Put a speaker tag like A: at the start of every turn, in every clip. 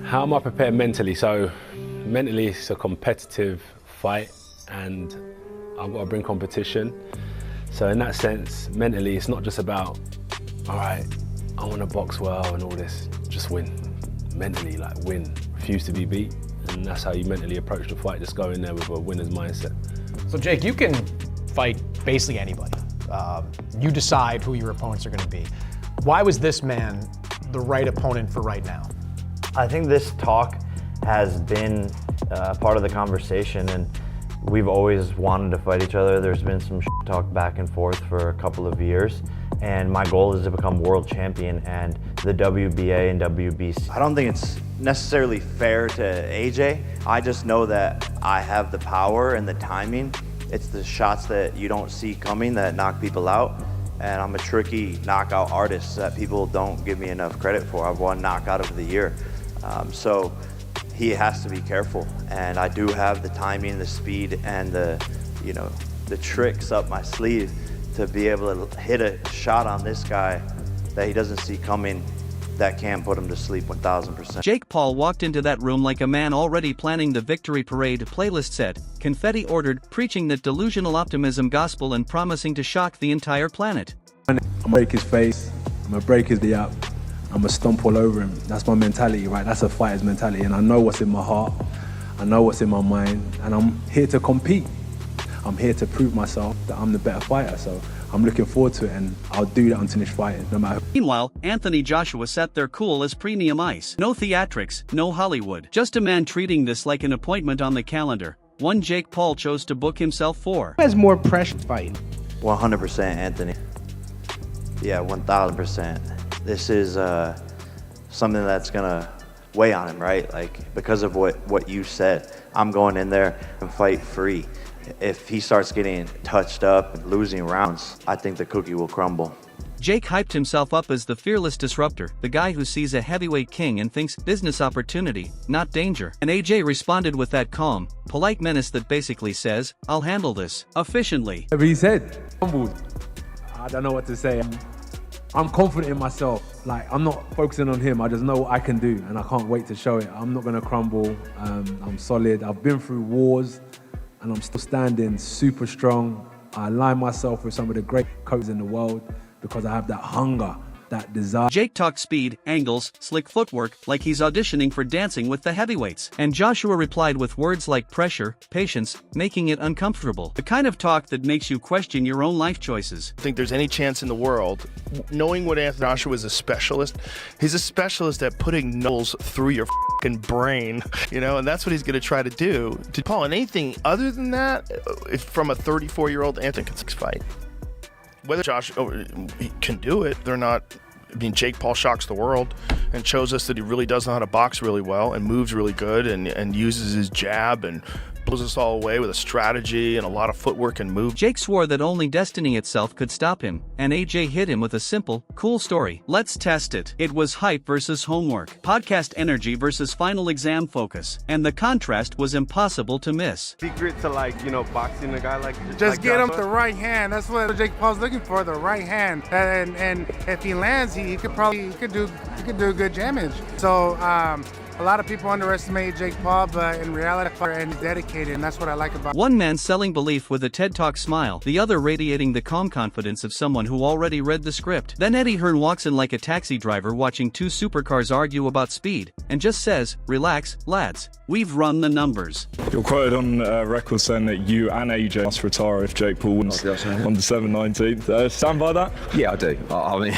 A: How am I prepared mentally? So mentally it's a competitive fight and I've got to bring competition. So in that sense, mentally it's not just about, all right, I want to box well and all this, just win. Mentally, like win, refuse to be beat. And that's how you mentally approach the fight, just go in there with a winner's mindset.
B: So Jake, you can fight basically anybody. You decide who your opponents are going to be. Why was this man the right opponent for right now?
C: I think this talk has been part of the conversation, and we've always wanted to fight each other. There's been some talk back and forth for a couple of years, and my goal is to become world champion and the WBA and WBC.
D: I don't think it's necessarily fair to AJ. I just know that I have the power and the timing. It's the shots that you don't see coming that knock people out. And I'm a tricky knockout artist that people don't give me enough credit for. I've won knockout of the year. So he has to be careful. And I do have the timing, the speed, and the tricks up my sleeve to be able to hit a shot on this guy that he doesn't see coming that can put him to sleep 1000%.
E: Jake Paul walked into that room like a man already planning the victory parade. Playlist set, confetti ordered, preaching that delusional optimism gospel and promising to shock the entire planet.
A: I'm gonna break his face, I'm gonna break his up, I'm gonna stomp all over him. That's my mentality, right? That's a fighter's mentality, and I know what's in my heart, I know what's in my mind, and I'm here to compete. I'm here to prove myself that I'm the better fighter, so I'm looking forward to it, and I'll do that until finish fighting, no matter.
E: Meanwhile, Anthony Joshua sat there cool as premium ice. No theatrics, no Hollywood. Just a man treating this like an appointment on the calendar. One Jake Paul chose to book himself for.
F: Who has more pressure fighting?
D: 100% Anthony. Yeah, 1000%. This is something that's gonna weigh on him, right? Like, because of what you said, I'm going in there and fight free. If he starts getting touched up and losing rounds, I think the cookie will crumble.
E: Jake hyped himself up as the fearless disruptor, the guy who sees a heavyweight king and thinks business opportunity, not danger. And AJ responded with that calm, polite menace that basically says, I'll handle this, efficiently.
A: Whatever he said, humbled. I don't know what to say. I'm confident in myself. Like, I'm not focusing on him. I just know what I can do, and I can't wait to show it. I'm not gonna crumble. I'm solid. I've been through wars, and I'm still standing super strong. I align myself with some of the great coaches in the world because I have that hunger, that desire.
E: Jake talked speed, angles, slick footwork, like he's auditioning for Dancing with the Heavyweights. And Joshua replied with words like pressure, patience, making it uncomfortable. The kind of talk that makes you question your own life choices.
G: I think there's any chance in the world, knowing what Anthony Joshua is a specialist, he's a specialist at putting knolls through your fucking brain, and that's what he's going to try to do to Paul. And anything other than that, if from a 34-year-old Anthony can fight. Whether Josh he can do it, they're not. I mean, Jake Paul shocks the world and shows us that he really does know how to box really well and moves really good and uses his jab and blows us all away with a strategy and a lot of footwork and move.
E: Jake swore that only destiny itself could stop him, and AJ hit him with a simple, cool story. Let's test it. It was hype versus homework, podcast energy versus final exam focus, and the contrast was impossible to miss.
H: Secret to boxing a guy like
F: just get him the right hand. That's what Jake Paul's looking for, the right hand. And if he lands, he could do good damage. So a lot of people underestimate Jake Paul, but in reality, he's dedicated, and that's what I like about him.
E: One man selling belief with a TED Talk smile, the other radiating the calm confidence of someone who already read the script. Then Eddie Hearn walks in like a taxi driver watching two supercars argue about speed, and just says, relax, lads, we've run the numbers.
I: You're quoted on record saying that you and AJ must retire if Jake Paul wins on December 19th. Stand by that?
J: Yeah, I do. I mean,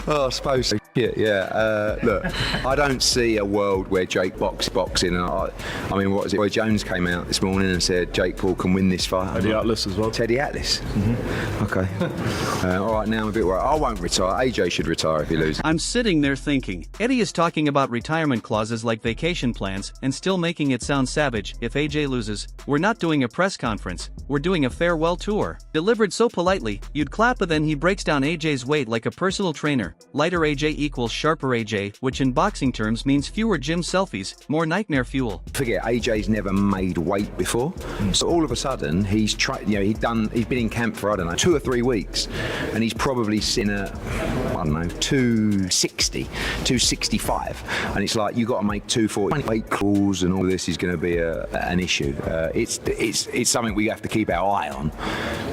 J: I suppose so. Yeah. Look, I don't see a world where Jake boxing. I mean, what is it? Roy Jones came out this morning and said Jake Paul can win this fight.
I: Teddy Atlas as well.
J: Teddy Atlas. Mm-hmm. Okay. All right, now I'm a bit worried. I won't retire. AJ should retire if he loses.
E: I'm sitting there thinking, Eddie is talking about retirement clauses like vacation plans and still making it sound savage. If AJ loses, we're not doing a press conference, we're doing a farewell tour. Delivered so politely, you'd clap, but then he breaks down AJ's weight like a personal trainer. Lighter AJ equals sharper AJ, which in boxing terms means fewer gym selfies, more nightmare fuel.
J: Forget, AJ's never made weight before, so all of a sudden he's he's been in camp for, I don't know, 2 or 3 weeks, and he's probably seen at, I don't know, 260, 265, and it's like you got to make 240. Weight calls and all this is going to be an issue. It's something we have to keep our eye on,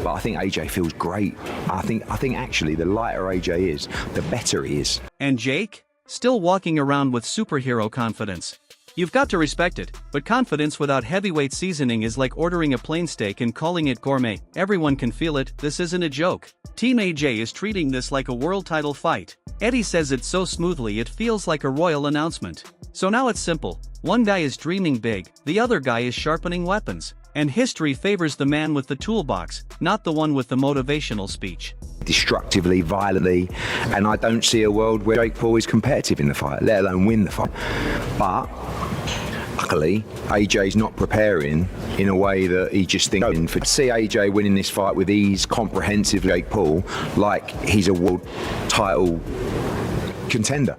J: but I think AJ feels great. I think actually the lighter AJ is, the better he is.
E: And Jake? Still walking around with superhero confidence. You've got to respect it, but confidence without heavyweight seasoning is like ordering a plain steak and calling it gourmet. Everyone can feel it, this isn't a joke. Team AJ is treating this like a world title fight. Eddie says it so smoothly it feels like a royal announcement. So now it's simple. One guy is dreaming big, the other guy is sharpening weapons. And history favors the man with the toolbox, not the one with the motivational speech.
J: Destructively, violently, and I don't see a world where Jake Paul is competitive in the fight, let alone win the fight. But luckily, AJ's not preparing in a way that he just thinks. To see AJ winning this fight with ease, comprehensive Jake Paul, like he's a world title contender.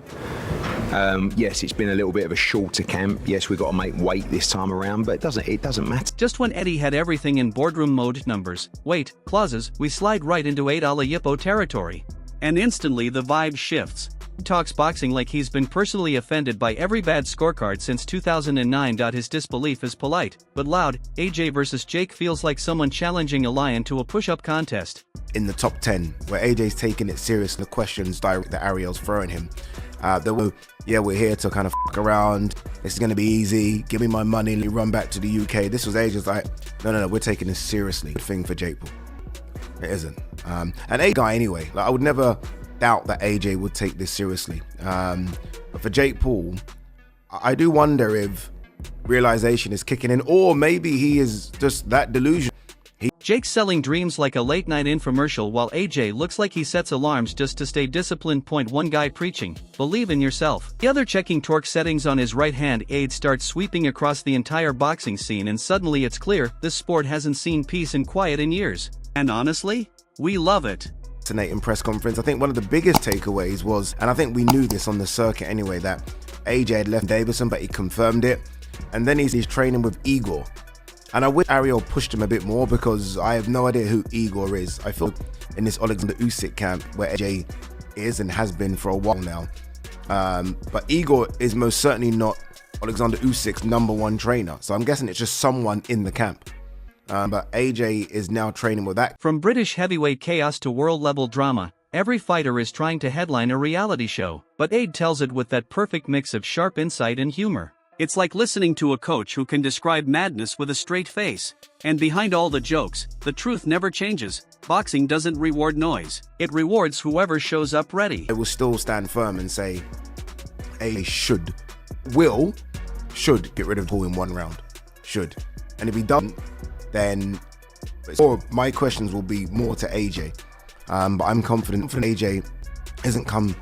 J: Yes, it's been a little bit of a shorter camp. Yes, we've got to make weight this time around, but it doesn't matter.
E: Just when Eddie had everything in boardroom mode numbers, weight, clauses, we slide right into 8 a la Yippo territory. And instantly the vibe shifts. He talks boxing like he's been personally offended by every bad scorecard since 2009. His disbelief is polite, but loud. AJ versus Jake feels like someone challenging a lion to a push-up contest.
K: In the top 10, where AJ's taking it serious, the questions that Ariel's throwing him. We're here to kind of fuck around. It's going to be easy. Give me my money and run back to the UK. This was AJ's like, no, we're taking this seriously. Good thing for Jake Paul. It isn't. And AJ guy anyway. Like, I would never doubt that AJ would take this seriously. But for Jake Paul, I do wonder if realization is kicking in, or maybe he is just that delusional.
E: Jake's selling dreams like a late-night infomercial, while AJ looks like he sets alarms just to stay disciplined. Point one guy preaching, believe in yourself. The other checking torque settings on his right hand. Aid starts sweeping across the entire boxing scene, and suddenly it's clear this sport hasn't seen peace and quiet in years. And honestly, we love it.
K: In press conference, I think one of the biggest takeaways was, and I think we knew this on the circuit anyway, that AJ had left Davison, but he confirmed it. And then he's training with Igor. And I wish Ariel pushed him a bit more, because I have no idea who Igor is. I feel in this Alexander Usyk camp where AJ is and has been for a while now. But Igor is most certainly not Alexander Usyk's #1 trainer. So I'm guessing it's just someone in the camp. But AJ is now training with that.
E: From British heavyweight chaos to world-level drama, every fighter is trying to headline a reality show. But Aid tells it with that perfect mix of sharp insight and humor. It's like listening to a coach who can describe madness with a straight face. And behind all the jokes, the truth never changes. Boxing doesn't reward noise. It rewards whoever shows up ready.
K: I will still stand firm and say AJ should get rid of Paul in 1 round. Should. And if he doesn't, then my questions will be more to AJ. But I'm confident AJ hasn't come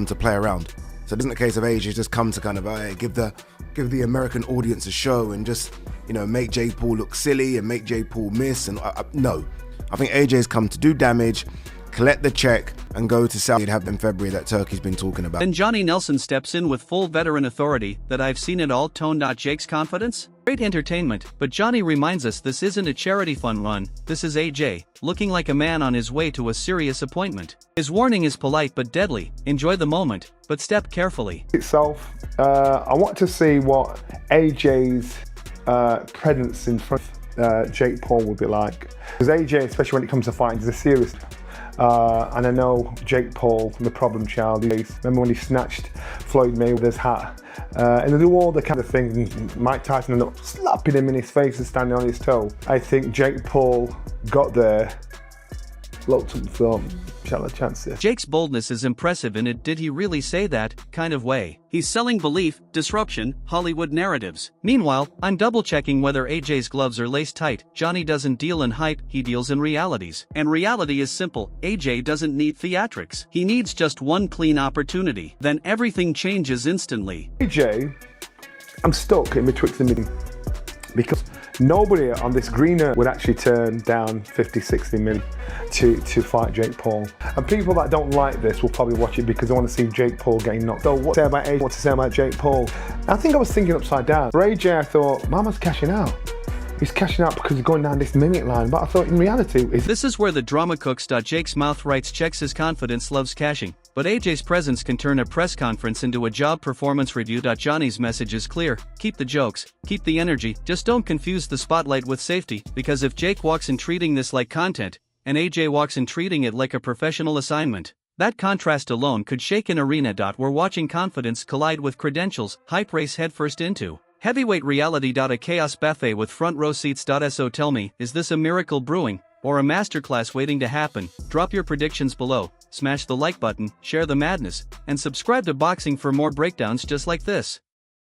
K: to play around. So it isn't a case of AJ just come to kind of give the American audience a show and just, make Jake Paul look silly and make Jake Paul miss. And no, I think AJ's come to do damage, collect the check, and go to Saudi and have in February that Turkey's been talking about.
E: Then Johnny Nelson steps in with full veteran authority. That I've seen it all. Toned out Jake's confidence. Great entertainment, but Johnny reminds us this isn't a charity fun run. This is AJ, looking like a man on his way to a serious appointment. His warning is polite but deadly. Enjoy the moment, but step carefully.
L: Itself, I want to see what AJ's presence in front of Jake Paul would be like. Because AJ, especially when it comes to fighting, is a serious. And I know Jake Paul, the problem child. Remember when he snatched Floyd Mayweather's hat? And they do all the kind of things, and Mike Tyson ended up slapping him in his face and standing on his toe. I think Jake Paul got there, looked up and thought, shall I chance this?
E: Jake's boldness is impressive in it. Did he really say that kind of way? He's selling belief, disruption, Hollywood narratives. Meanwhile, I'm double-checking whether AJ's gloves are laced tight. Johnny doesn't deal in hype, he deals in realities. And reality is simple. AJ doesn't need theatrics. He needs just one clean opportunity. Then everything changes instantly.
L: AJ, I'm stuck in betwixt the middle. Because Nobody on this green earth would actually turn down 50, 60 million to fight Jake Paul. And people that don't like this will probably watch it because they want to see Jake Paul getting knocked. So what to say about AJ, what to say about Jake Paul? I think I was thinking upside down. For AJ, I thought, Mama's cashing out. He's cashing out because he's going down this mimic line, but I thought in reality...
E: This is where the drama cooks.Jake's mouth writes checks his confidence loves cashing, but AJ's presence can turn a press conference into a job performance review. Johnny's message is clear: keep the jokes, keep the energy, just don't confuse the spotlight with safety, because if Jake walks in treating this like content, and AJ walks in treating it like a professional assignment, that contrast alone could shake an arena. We're watching confidence collide with credentials, hype race headfirst into heavyweight reality. A chaos buffet with front row seats. So tell me, is this a miracle brewing, or a masterclass waiting to happen? Drop your predictions below, smash the like button, share the madness, and subscribe to Boxing for more breakdowns just like this.